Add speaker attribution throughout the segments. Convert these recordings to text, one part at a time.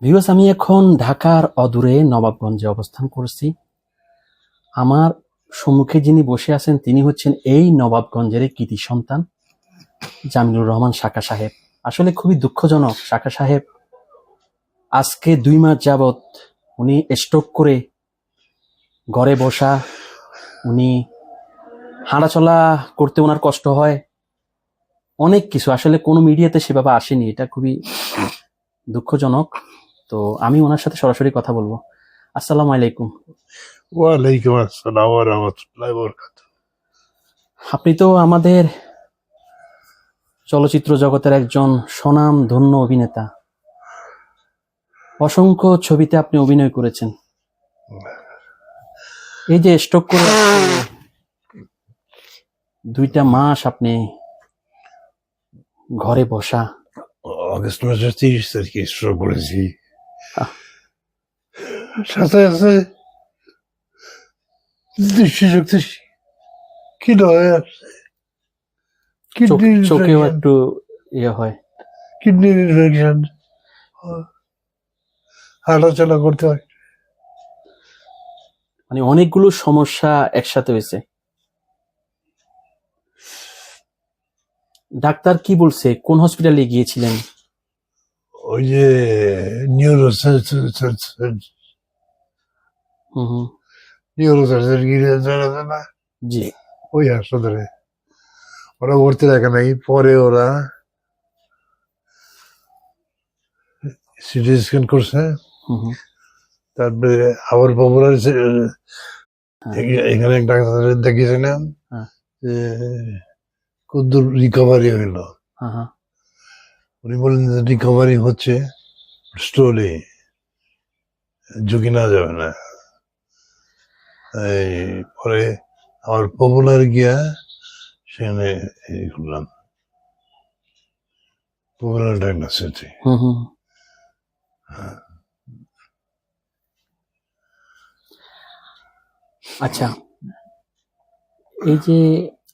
Speaker 1: Viewers, আমি এখন ঢাকার অদূরে নবাবগঞ্জে অবস্থান করছি। আমার সম্মুখে যিনি বসে আছেন তিনি হচ্ছেন এই নবাবগঞ্জের কৃতি সন্তান জামিলুর রহমান শাকা সাহেব। আসলে খুবই দুঃখজনক, শাকা সাহেব আজকে 2 মাস যাবৎ উনি স্ট্রোক করে ঘরে বসা। উনি হাঁটাচলা করতে ওনার কষ্ট হয়, অনেক কিছু। আসলে কোনো মিডিয়াতে সেভাবে আসেনি, এটা খুবই দুঃখজনক। তো আমি ওনার সাথে সরাসরি কথা বলবো। আসসালামু আলাইকুম।
Speaker 2: ওয়ালাইকুম আসসালাম ওয়া রাহমাতুল্লাহি ওয়া বারাকাতুহু।
Speaker 1: আপনি তো আমাদের চলচ্চিত্র জগতের একজন স্বনাম ধন্য অভিনেতা। অসংখ্য ছবিতে আপনি অভিনয় করেছেন। এই যে স্ট্রোক করে 2টা মাস আপনি ঘরে বসা।
Speaker 2: আগস্ট মাসের 30 তারিখে স্ট্রোক করেছি।
Speaker 1: আহ,
Speaker 2: সাথে আছে দৃষ্টিশক্তি ক্ষীণ হয়ে আসছে।
Speaker 1: চোখেও একটু ইয়ে হয়।
Speaker 2: কিডনির ইনফেকশন, হাঁটাচলা করতে হয়।
Speaker 1: মানে অনেকগুলো সমস্যা একসাথে হয়েছে। ডাক্তার কি বলছে? কোন হসপিটালে গিয়েছিলেন?
Speaker 2: ওই যে নিউরো সার্জারি না,
Speaker 1: জি।
Speaker 2: ওই হাসপাতালে ওরা ভর্তি রাখে নাই। পরে ওরা সিটি স্ক্যান করছে, তারপরে আবার পপুলার এখানে এক ডাক্তার দেখিয়েছিলাম যে কদ্দুর রিকভারি হইলো। উনি বললেন যে রিকভারি হচ্ছে, স্লোলি, ঝুঁকি না যাবে না। এই পরে আমার পপুলার গিয়া সেখানে করলাম, পপুলার ডায়াগনোসিস।
Speaker 1: আচ্ছা, এই যে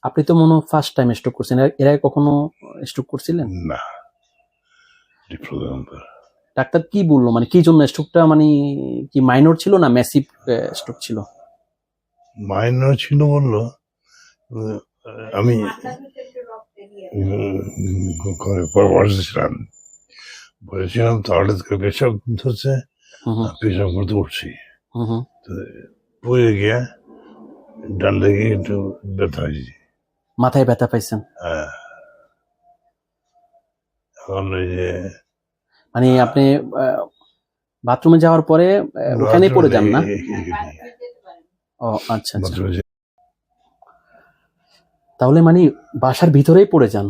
Speaker 1: আপনি তো মনে ফার্স্ট টাইম স্ট্রোক করছেন, এর আগে কখনো স্ট্রোক করছিলেন?
Speaker 2: না,
Speaker 1: ডাক্তার কি বললো, মানে কি জন্য স্ট্রোকটা, মানে কি মাইনর ছিল না ম্যাসিভ স্ট্রোক ছিল?
Speaker 2: মাইনর ছিল বললো। আমি পরামর্শ ছিলাম, বলেছিলাম তো হঠাৎ করে পেশাব ধরছে, পেশাব করতে উঠছি, পড়ে গিয়া ডান লেগে একটু ব্যথা হয়েছে,
Speaker 1: মাথায় ব্যথা পাইছেন?
Speaker 2: হ্যাঁ। এখন ওই যে
Speaker 1: মানে আপনি বাথরুমে যাওয়ার পরে ওখানেই পড়ে যান না? ও আচ্ছা আচ্ছা, তাহলে মানে বাসার ভিতরেই পড়ে যান?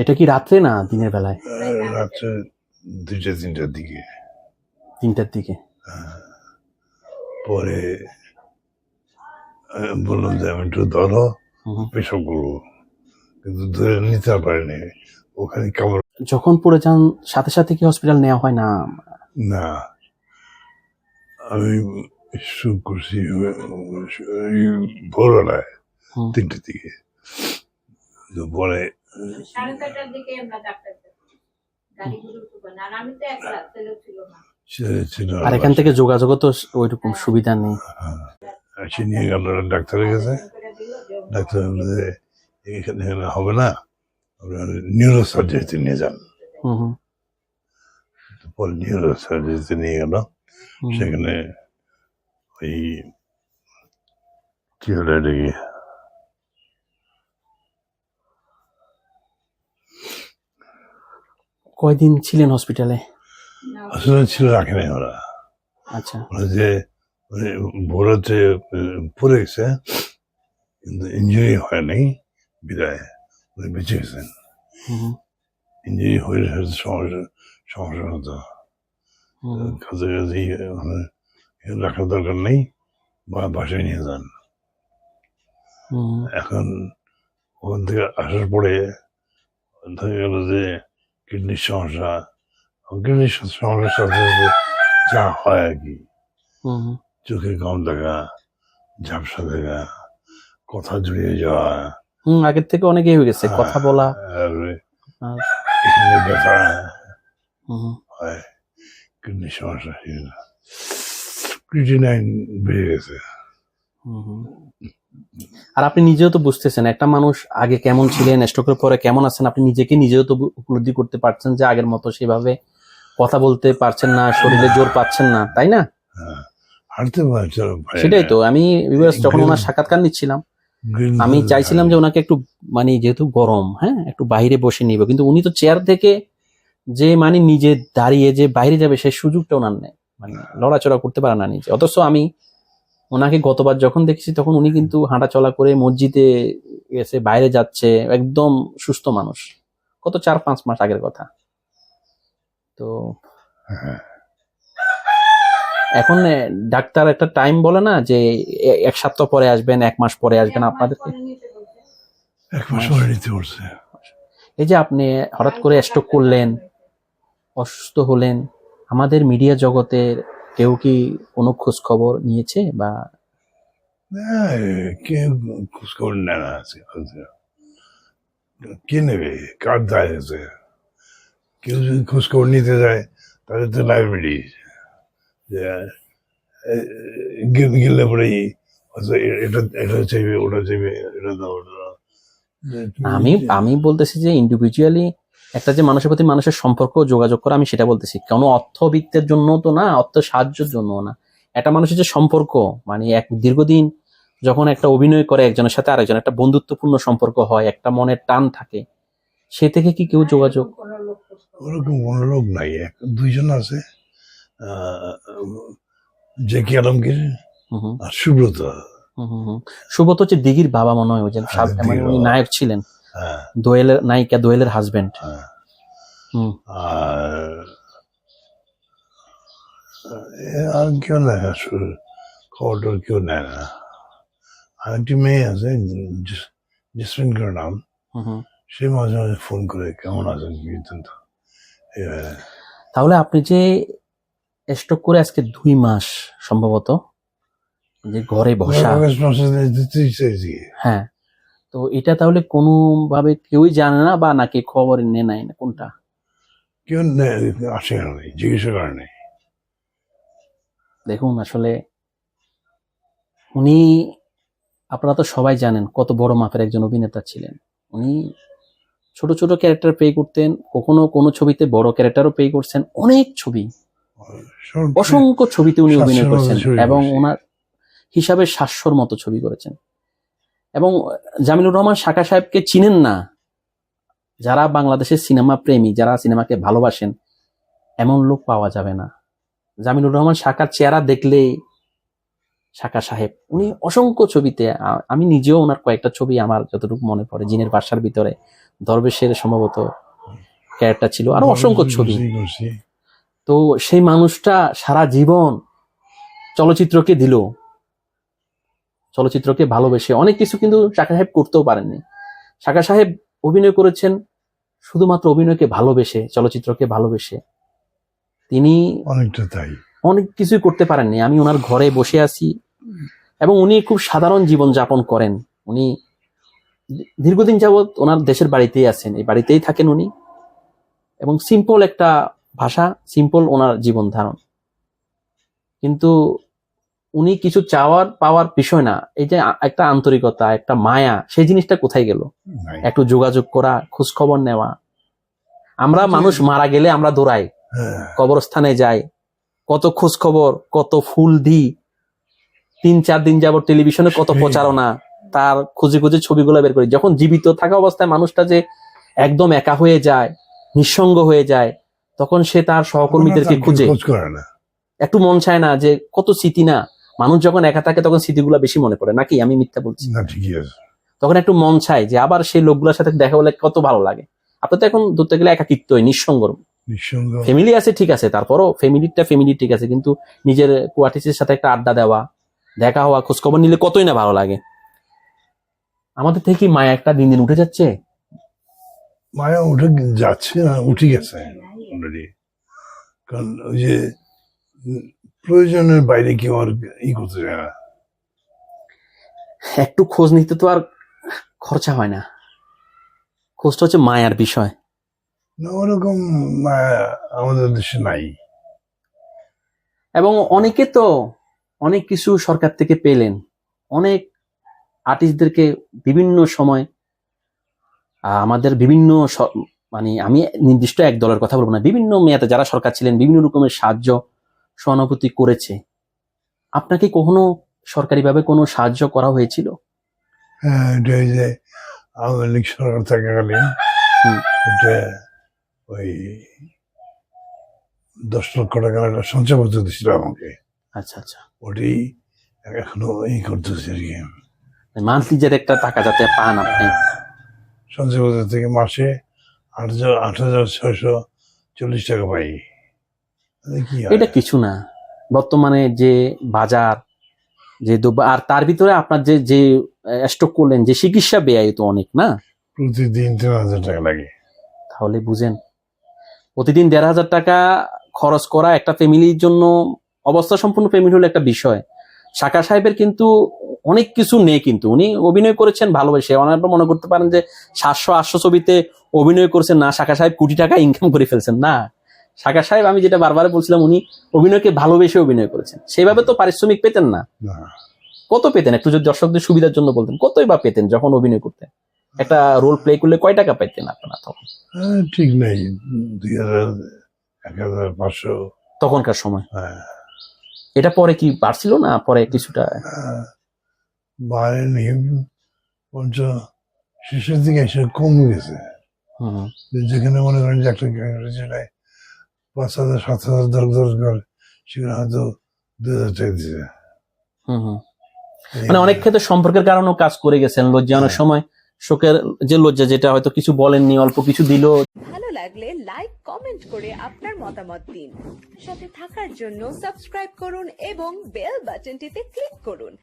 Speaker 1: এটা কি রাত্রে না দিনের বেলায়?
Speaker 2: রাত্রে 2-3টার দিকে।
Speaker 1: 3টার দিকে?
Speaker 2: পরে বললাম যে আমি একটু ধরো, পেশাব করবো, কিন্তু ধরে নিতে পারিনি। ওখানে কামড়।
Speaker 1: যখন পড়ে যান সাথে সাথে কি হসপিটাল নেওয়া হয় না?
Speaker 2: না, আমি শুরু করছি ভোরবেলায় 3টার দিকে। পরে
Speaker 1: আর এখান থেকে যোগাযোগও তো ওইরকম সুবিধা নেই।
Speaker 2: সে নিয়ে গেল ডাক্তারের কাছে। ডাক্তার বলল যে এখানে হবে না, নিউরো সার্জারিতে নিয়ে যান। পরে নিউরো সার্জারিতে নিয়ে গেল। সেখানে ওই কি হলো এটাকে,
Speaker 1: কয়দিন ছিলেন হসপিটালে?
Speaker 2: আসলে ছিল, রাখে নাই ওরা।
Speaker 1: আচ্ছা,
Speaker 2: যে ভোরাতে পড়ে গেছে, কিন্তু ইঞ্জুরি হয় নাই বিদায় উনি বেঁচে গেছেন। ইঞ্জুরি হয়ে সমস্যা হতো, কাছাকাছি রাখার দরকার নেই, বা বাসায় নিয়ে যান। এখন ওখান থেকে আসার পরে দেখা গেল যে কিডনির সমস্যা, কিডনির সমস্যার সাথে সাথে যা হয় আর কি, চোখে কম দেখা, ঝাপসা দেখা, কথা জড়িয়ে যাওয়া।
Speaker 1: আগের থেকে অনেকেই হয়ে গেছে কথা বলা।
Speaker 2: এখানে ব্যথা
Speaker 1: হুম।
Speaker 2: হয়, কিডনির সমস্যা, ক্রিটিনাইন বেড়ে গেছে।
Speaker 1: হুম। আর আপনি নিজেও তো বুঝতেছেন একটা মানুষ আগে কেমন ছিলেন, স্ট্রোকের পরে কেমন আছেন, আপনি নিজেও তো উপলব্ধি করতে পারছেন যে আগের মতো সেভাবে কথা বলতে পারছেন না, শরীরে জোর পাচ্ছেন না, তাই না?
Speaker 2: হ্যাঁ, হাঁটতে পারছে
Speaker 1: সেটাই তো আমি যখন ওনার সাক্ষাৎকার নিচ্ছিলাম আমি চাইছিলাম যে ওনাকে একটু মানে যেহেতু গরম, হ্যাঁ, একটু বাইরে বসে নিব, কিন্তু উনি তো চেয়ার থেকে যে মানে নিজে দাঁড়িয়ে যে বাইরে যাবে সেই সুযোগটা ওনার নেই, মানে লড়াচড়া করতে পারে না নিজে। অথচ আমি ওনাকে গতবার যখন দেখছি তখন উনি কিন্তু হাঁটা চলা করে মসজিদে গেছে, বাইরে যাচ্ছে, একদম সুস্থ মানুষ। কত 4-5 মাস আগের কথা। তো এখন ডাক্তার একটা টাইম বলে না যে 1 সপ্তাহ পরে আসবেন, 1 মাস পরে আসবেন আপনাদেরকে।
Speaker 2: 1 মাস পরে নিতে বলছে।
Speaker 1: এই যে আপনি হঠাৎ করে স্ট্রোক করলেন, অসুস্থ হলেন, আমাদের মিডিয়া জগতের কেউ কি কোনো খোঁজ খবর নিয়েছে বা?
Speaker 2: কেউ খোঁজখবর নেয় না, কে নেবে, কার দায় আছে? কেউ যদি খোঁজখবর নিতে যায় তাহলে তো লাইব্রেরি গেলে পরেই এটা এটা চাইবে, ওটা চাইবে, এটা দাও, ওটা দাও।
Speaker 1: আমি বলতেছি যে ইন্ডিভিজুয়ালি একটা যে মানুষের প্রতি মানুষের সম্পর্ক যোগাযোগ করা, আমি সেটা বলতেছি। কোনো অর্থবিত্তের জন্য তো না, অর্থ সাহায্যের জন্য না, একটা মানুষের যে সম্পর্ক, মানে এক দীর্ঘদিন যখন একটা অভিনয় করে একজনের সাথে আরেকজন, একটা বন্ধুত্বপূর্ণ সম্পর্ক হয়, একটা মনের টান থাকে, সে থেকে কি কেউ যোগাযোগ?
Speaker 2: ওরকম কোনো লোক নাই, 2জন আছে, জেকি আলমগীর আর সুব্রত।
Speaker 1: সুব্রত হচ্ছে দিঘির বাবা মনে হয়, মানে উনি নায়ক ছিলেন, দোয়েলের নায়িকা, দোয়েলের হাজবেন্ড।
Speaker 2: আর কেউ নেয় না, খবর টবর কেউ নেয় না। আর একটি মেয়ে আছে জেসমিন করে নাম, সে মাঝে মাঝে ফোন করে কেমন আছেন কিন্তু।
Speaker 1: তাহলে আপনি যে স্ট্রোক করে আজকে 2 মাস সম্ভবত যে ঘরে বসা, হ্যাঁ, তো এটা তাহলে কোনো ভাবে কেউই জানে না বা নাকি খবর নেয় নাই, না কোনটা?
Speaker 2: কেউ আসে নেই, জিজ্ঞাসা করে নেই।
Speaker 1: দেখুন আসলে উনি, আপনারা তো সবাই জানেন কত বড় মাপের একজন অভিনেতা ছিলেন। উনি ছোট ছোট ক্যারেক্টার প্লে করতেন, কখনো কোনো ছবিতে বড় ক্যারেক্টারও প্লে করছেন, অনেক ছবি, অসংখ্য ছবিতে উনি অভিনয় করছেন, এবং ওনার হিসাবে 700-র মতো ছবি করেছেন। এবং জামিলুর রহমান শাকা সাহেবকে চিনেন না যারা বাংলাদেশের সিনেমা প্রেমী, যারা সিনেমাকে ভালোবাসেন, এমন লোক পাওয়া যাবে না। জামিলুর রহমান শাকার চেহারা দেখলেই শাকা সাহেব, উনি অসংখ্য ছবিতে, আমি নিজেও ওনার কয়েকটা ছবি আমার যতটুকু মনে পড়ে, জিনের বাসার ভিতরে দরবেশের সম্ভবত ক্যারেক্টার ছিল, আরো অসংখ্য ছবি। তো সেই মানুষটা সারা জীবন চলচ্চিত্রকে দিল, চলচ্চিত্রকে ভালোবেসে অনেক কিছু কিন্তু শাকা সাহেব করতেও পারেননি। শাকা সাহেব অভিনয় করেছেন শুধুমাত্র অভিনয়কে ভালোবেসে, চলচ্চিত্রকে ভালোবেসে। তিনি
Speaker 2: অনেকটা তাই,
Speaker 1: অনেক কিছুই করতে পারেননি। আমি ওনার ঘরে বসে আছি এবং উনি খুব সাধারণ জীবন যাপন করেন। উনি দীর্ঘদিন যাবৎ ওনার দেশের বাড়িতেই আছেন, এই বাড়িতেই থাকেন উনি, এবং সিম্পল একটা ভাষা, সিম্পল ওনার জীবন ধারণ। কিন্তু উনি কিছু চাওয়ার পাওয়ার বিষয় না, এই যে একটা আন্তরিকতা, একটা মায়া, সেই জিনিসটা কোথায় গেল? একটু যোগাযোগ করা, খোঁজ খবর নেওয়া। আমরা মানুষ মারা গেলে আমরা দৌড়াই, কবরস্থানে যাই, কত খোঁজ খবর, কত ফুল দিই, 3-4 দিন যাবত টেলিভিশনে কত প্রচারণা, তার খুঁজে খুঁজে ছবিগুলো বের করি। যখন জীবিত থাকা অবস্থায় মানুষটা যে একদম একা হয়ে যায়, নিঃসঙ্গ হয়ে যায়, তখন সে তার সহকর্মীদেরকে খুঁজে, একটু মন চায় না যে কত স্মৃতি না, মানুষ যখন একা থাকে তখন স্মৃতিগুলা বেশি মনে পড়ে, নাকি আমি মিথ্যা বলছি? তখন একটু মন চায় যে আবার সেই লোকগুলোর সাথে দেখা হলে কত ভালো লাগে। আপনার তো এখন ধরতে গেলে একাকিত্ব, নিঃসঙ্গ। ফ্যামিলি আছে ঠিক আছে, তারপরও ফ্যামিলি ঠিক আছে, কিন্তু নিজের কোয়ার্টিসের সাথে একটা আড্ডা দেওয়া, দেখা হওয়া, খোঁজ খবর নিলে কতই না ভালো লাগে। আমাদের থেকে কি মায়া একটা দিন দিন উঠে যাচ্ছে?
Speaker 2: মায়া উঠে যাচ্ছে না, উঠে গেছে অলরেডি। কারণ ওই যে প্রয়োজনের বাইরে কেউ আর করতে চায় না।
Speaker 1: একটু খোঁজ নিতে তো আর খরচা হয় না, খোঁজটা হচ্ছে মায়ার বিষয়।
Speaker 2: না, ওরকম আমাদের দেশে নাই।
Speaker 1: এবং অনেকে তো অনেক কিছু সরকার থেকে পেলেন, অনেক আর্টিস্টদেরকে বিভিন্ন সময় আমাদের বিভিন্ন মানে আমি নির্দিষ্ট এক দলের কথা বলবো না, বিভিন্ন মেয়াদে যারা সরকার ছিলেন বিভিন্ন রকমের সাহায্য সহানুভূতি করেছে। আপনাকে কখনো সরকারিভাবে কোনো সাহায্য করা হয়েছিল?
Speaker 2: হ্যাঁ, এটা ওই যে আওয়ামী লীগ সরকার থাকাকালীন
Speaker 1: হুম।
Speaker 2: এটা ওই 10 লক্ষ টাকা একটা সঞ্চয়পত্র দিছিল আমাকে।
Speaker 1: আচ্ছা আচ্ছা,
Speaker 2: ওটি এখনো করতেছে আর কি।
Speaker 1: মান্থলি যে একটা টাকা যাতে পান আপনি।
Speaker 2: সঞ্চয়পত্র থেকে মাসে 8,640 টাকা পাই। কি হয়?
Speaker 1: এটা কিছু না, বর্তমানে যে বাজার, যে দ্রব্য, আর তার ভিতরে আপনার যে যে স্টক করলেন, যে চিকিৎসা ব্যয় তো অনেক না,
Speaker 2: প্রতিদিন 3,000 টাকা লাগে।
Speaker 1: তাহলে বুঝেন প্রতিদিন 1,500 টাকা খরচ করা একটা ফ্যামিলির জন্য, অবস্থা সম্পূর্ণ ফ্যামিলি হলো একটা বিষয়। শাকা সাহেবের কিন্তু অনেক কিছু নেই, কিন্তু উনি অভিনয় করেছেন ভালোবেসে। অনেকটা মনে করতে পারেন যে 700-800 ছবিতে অভিনয় করেছেন, না শাকা সাহেব কোটি টাকা ইনকাম করে ফেলছেন, না। শাকা সাহেব, আমি যেটা বারবার বলছিলাম, উনি অভিনয়কে ভালোবেসে অভিনয় করেছেন। সেভাবে তো পারিশ্রমিক পেতেন না।
Speaker 2: না,
Speaker 1: কত পেতেন একটু যদি দর্শকদের সুবিধার জন্য বলতেন, কতই বা পেতেন যখন অভিনয় করতেন? একটা রোল প্লে করলে কয় টাকা পেতেন আপনারা তখন?
Speaker 2: ঠিক নেই, 2,000, 1,500।
Speaker 1: তখনকার সময়
Speaker 2: হ্যাঁ,
Speaker 1: এটা পরে কি বাড়ছিল না পরে কিছুটা?
Speaker 2: বাড়েনি, বরঞ্চ শেষের দিকে এসে কমে গেছে।
Speaker 1: হুম।
Speaker 2: যেখানে মনে করেন যে একটা যেটায় 5,000, 7,000 দরকার, সেখানে হয়তো 2,000 টাকা দিচ্ছে।
Speaker 1: হুম হুম। মানে অনেক ক্ষেত্রে সম্পর্কের কারণেও কাজ করে গেছেন, লজ্জা অনেক সময়, শোকের যে লজ্জা, যেটা হয়তো কিছু বলেননি, অল্প কিছু দিল।
Speaker 3: ভালো লাগলে লাইক কমেন্ট করে আপনার মতামত দিন। সাথে থাকার জন্য সাবস্ক্রাইব করুন এবং বেল বাটনটিতে ক্লিক করুন।